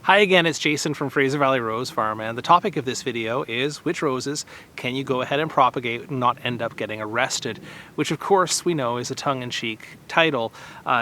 Hi again, it's Jason from Fraser Valley Rose Farm, and the topic of this video is which roses can you go ahead and propagate and not end up getting arrested, which of course we know is a tongue-in-cheek title.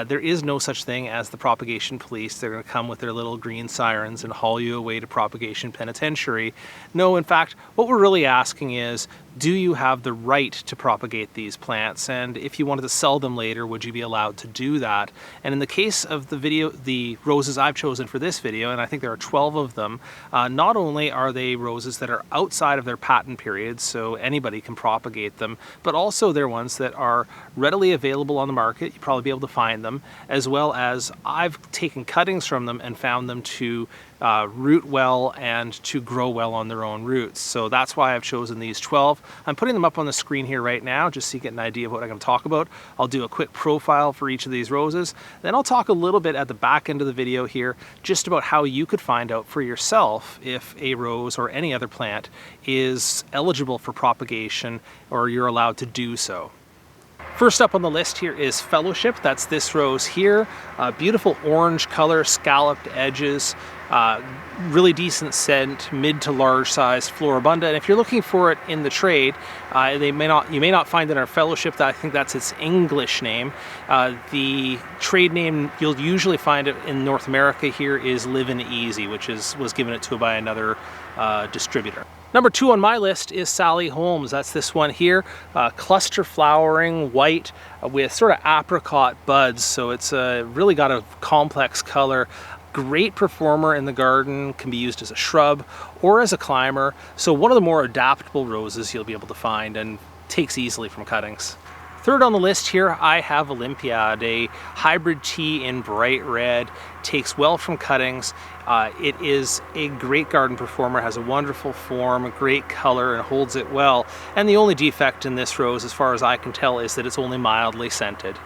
There is no such thing as the propagation police. They're going to come with their little green sirens and haul you away to propagation penitentiary. No, in fact, what we're really asking is, do you have the right to propagate these plants? And if you wanted to sell them later, would you be allowed to do that? And in the case of the roses I've chosen for this video, and I think there are 12 of them, not only are they roses that are outside of their patent period, so anybody can propagate them, but also they're ones that are readily available on the market. You'll probably be able to find them, as well as I've taken cuttings from them and found them to root well and to grow well on their own roots. So that's why I've chosen these 12. I'm putting them up on the screen here right now just so you get an idea of what I'm going to talk about. I'll do a quick profile for each of these roses. Then I'll talk a little bit at the back end of the video here just about how you could find out for yourself if a rose or any other plant is eligible for propagation or you're allowed to do so. First up on the list here is Fellowship. That's this rose here. Beautiful orange color, scalloped edges, really decent scent, mid to large size Floribunda. And if you're looking for it in the trade, you may not find it in our Fellowship. I think that's its English name. The trade name you'll usually find it in North America here is Livin' Easy, which was given it to by another distributor. Number 2 on my list is Sally Holmes. That's this one here, cluster flowering, white with sort of apricot buds. So it's really got a complex color. Great performer in the garden, can be used as a shrub or as a climber. So one of the more adaptable roses you'll be able to find and takes easily from cuttings. Third on the list here, I have Olympiad, a hybrid tea in bright red, takes well from cuttings. It is a great garden performer, has a wonderful form, a great color, and holds it well. And the only defect in this rose, as far as I can tell, is that it's only mildly scented.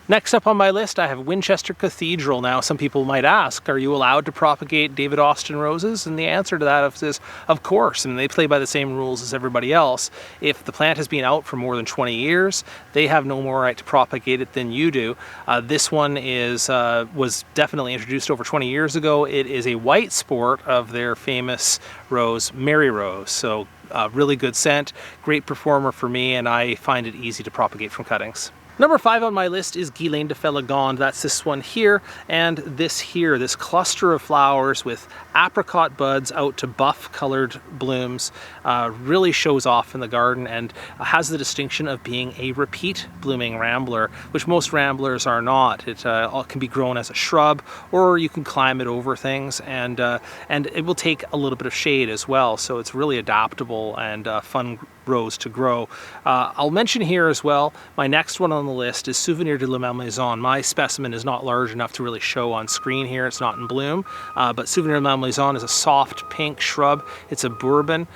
Next up on my list, I have Winchester Cathedral. Now, some people might ask, are you allowed to propagate David Austin roses? And the answer to that is, of course. I mean, they play by the same rules as everybody else. If the plant has been out for more than 20 years, they have no more right to propagate it than you do. This one was definitely introduced over 20 years ago. It is a white sport of their famous rose, Mary Rose. So really good scent, great performer for me, and I find it easy to propagate from cuttings. Number 5 on my list is Chislaine de Feligonde. That's this one here, and this here, this cluster of flowers with apricot buds out to buff colored blooms, really shows off in the garden and has the distinction of being a repeat blooming rambler, which most ramblers are not. It can be grown as a shrub, or you can climb it over things, and it will take a little bit of shade as well, so it's really adaptable and fun rose to grow. I'll mention here as well, my next one on the list is Souvenir de la Malmaison. My specimen is not large enough to really show on screen here, it's not in bloom, but Souvenir de la Malmaison is a soft pink shrub. It's a Bourbon.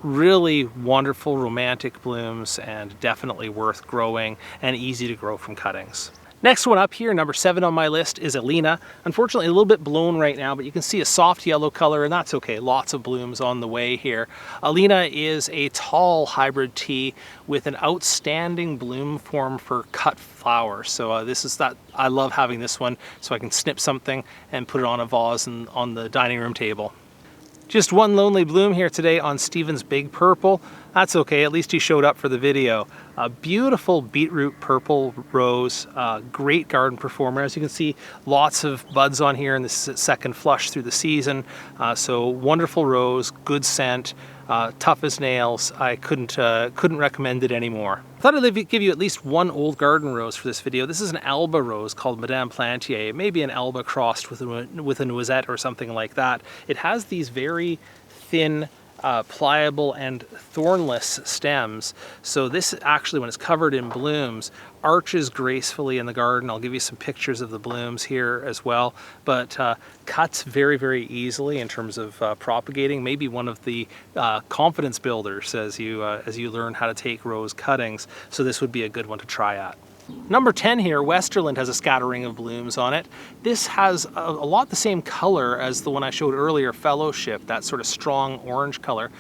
Really wonderful romantic blooms and definitely worth growing and easy to grow from cuttings. Next one up here, number 7 on my list, is Elina. Unfortunately, a little bit blown right now, but you can see a soft yellow color, and that's okay. Lots of blooms on the way here. Elina is a tall hybrid tea with an outstanding bloom form for cut flowers. So I love having this one so I can snip something and put it on a vase and on the dining room table. Just one lonely bloom here today on Stephen's Big Purple. That's okay, at least he showed up for the video. A beautiful beetroot purple rose, great garden performer. As you can see, lots of buds on here, and this is its second flush through the season. So wonderful rose, good scent, tough as nails. I couldn't recommend it anymore. I thought I'd give you at least one old garden rose for this video. This is an Alba rose called Madame Plantier. It may be an Alba crossed with a Noisette or something like that. It has these very thin, pliable and thornless stems. So this actually, when it's covered in blooms, arches gracefully in the garden. I'll give you some pictures of the blooms here as well, but cuts very, very easily in terms of propagating. Maybe one of the confidence builders as you learn how to take rose cuttings. So this would be a good one to try at. Number 10 here, Westerland, has a scattering of blooms on it. This has a lot the same color as the one I showed earlier, Fellowship, that sort of strong orange color.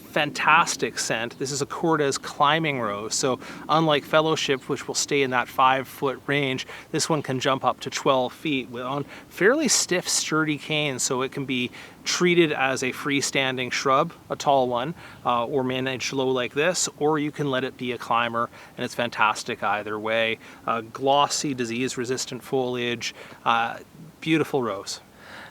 fantastic scent. This is a Cortez climbing rose, so unlike Fellowship, which will stay in that 5-foot range, this one can jump up to 12 feet on fairly stiff, sturdy canes, so it can be treated as a freestanding shrub, a tall one, or managed low like this, or you can let it be a climber, and it's fantastic either way. Glossy, disease-resistant foliage, beautiful rose.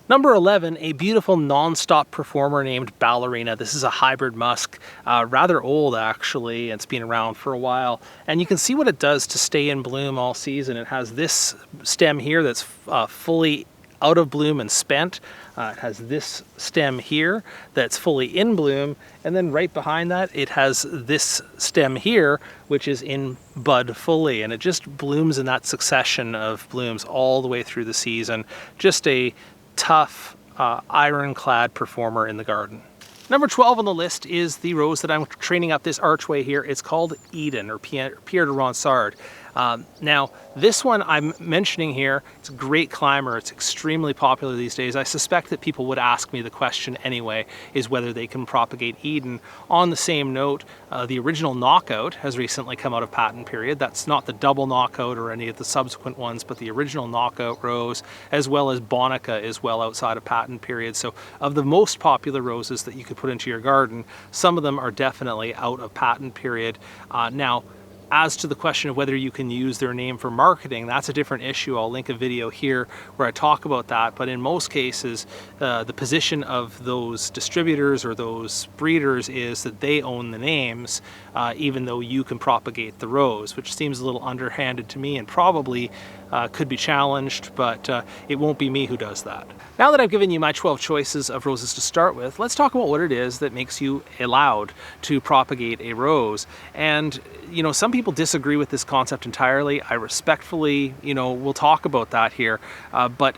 Number 11, a beautiful non-stop performer named Ballerina. This is a hybrid musk, rather old actually. It's been around for a while. And you can see what it does to stay in bloom all season. It has this stem here that's fully out of bloom and spent. It has this stem here that's fully in bloom, and then right behind that it has this stem here which is in bud fully, and it just blooms in that succession of blooms all the way through the season. Just a tough, ironclad performer in the garden. Number 12 on the list is the rose that I'm training up this archway here. It's called Eden, or Pierre de Ronsard. Now, this one I'm mentioning here, it's a great climber. It's extremely popular these days. I suspect that people would ask me the question anyway, is whether they can propagate Eden. On the same note, the original Knockout has recently come out of patent period. That's not the double Knockout or any of the subsequent ones, but the original Knockout rose, as well as Bonica, is well outside of patent period. So of the most popular roses that you could put into your garden, some of them are definitely out of patent period. Now, as to the question of whether you can use their name for marketing, that's a different issue. I'll link a video here where I talk about that. But in most cases, the position of those distributors or those breeders is that they own the names, even though you can propagate the rose, which seems a little underhanded to me and probably could be challenged, but it won't be me who does that. Now that I've given you my 12 choices of roses to start with, let's talk about what it is that makes you allowed to propagate a rose. And, you know, some people disagree with this concept entirely. I respectfully, we'll talk about that here. But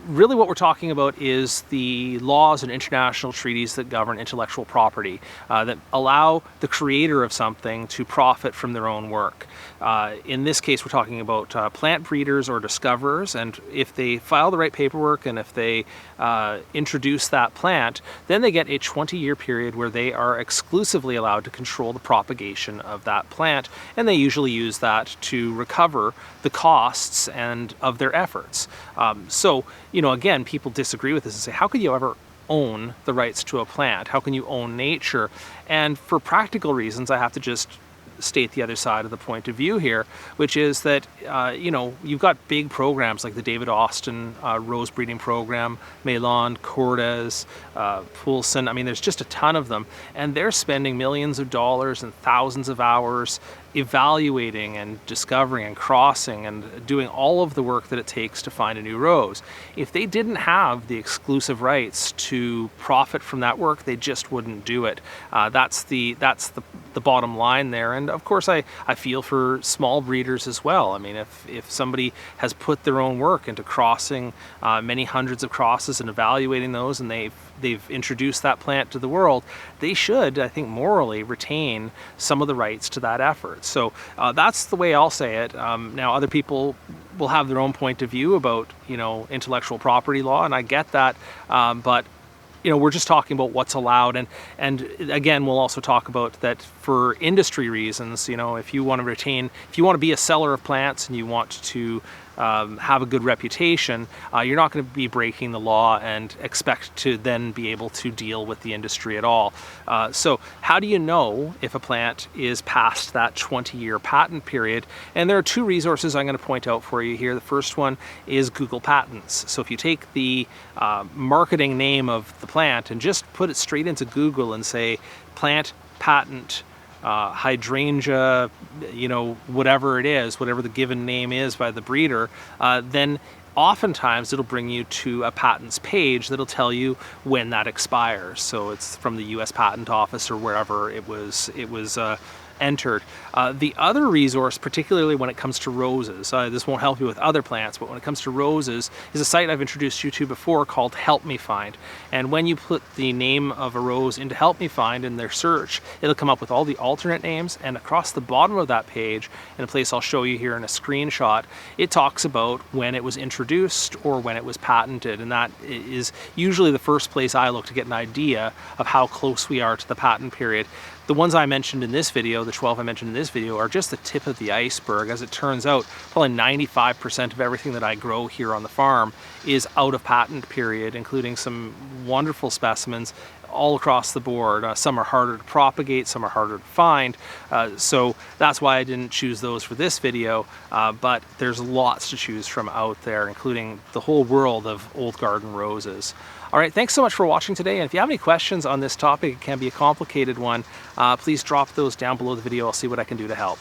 really what we're talking about is the laws and international treaties that govern intellectual property, that allow the creator of something to profit from their own work. In this case, we're talking about plant breeders or discoverers, and if they file the right paperwork and if they introduce that plant, then they get a 20-year period where they are exclusively allowed to control the propagation of that plant, and they usually use that to recover the costs and of their efforts. So, again, people disagree with this and say, how could you ever own the rights to a plant? How can you own nature? And for practical reasons, I have to just state the other side of the point of view here, which is that, you've got big programs like the David Austin rose breeding program, Malmaison, Cortez, Poulsen. I mean, there's just a ton of them, and they're spending millions of dollars and thousands of hours evaluating and discovering and crossing and doing all of the work that it takes to find a new rose. If they didn't have the exclusive rights to profit from that work, they just wouldn't do it. That's the bottom line there. And of course, I feel for small breeders as well. I mean, if somebody has put their own work into crossing many hundreds of crosses and evaluating those, and they've introduced that plant to the world, they should, I think, morally retain some of the rights to that effort. So that's the way I'll say it. Now, other people will have their own point of view about, intellectual property law, and I get that, but we're just talking about what's allowed, and again, we'll also talk about that for industry reasons. If you want to be a seller of plants and you want to have a good reputation, you're not going to be breaking the law and expect to then be able to deal with the industry at all. So how do you know if a plant is past that 20-year patent period? And there are two resources I'm going to point out for you here. The first one is Google Patents. So if you take the marketing name of the plant and just put it straight into Google and say plant patent hydrangea, whatever it is, whatever the given name is by the breeder, then oftentimes it'll bring you to a patents page that'll tell you when that expires. So it's from the US Patent Office or wherever it was entered. The other resource, particularly when it comes to roses, this won't help you with other plants, but when it comes to roses, is a site I've introduced you to before called Help Me Find. And when you put the name of a rose into Help Me Find in their search, it'll come up with all the alternate names, and across the bottom of that page, in a place I'll show you here in a screenshot, it talks about when it was introduced or when it was patented, and that is usually the first place I look to get an idea of how close we are to the patent period. The ones I mentioned in this video, the 12 I mentioned in this video, are just the tip of the iceberg. As it turns out, probably 95% of everything that I grow here on the farm is out of patent period, including some wonderful specimens all across the board. Some are harder to propagate, some are harder to find, so that's why I didn't choose those for this video, but there's lots to choose from out there, including the whole world of old garden roses. All right, thanks so much for watching today, and if you have any questions on this topic, it can be a complicated one, please drop those down below the video. I'll see what I can do to help.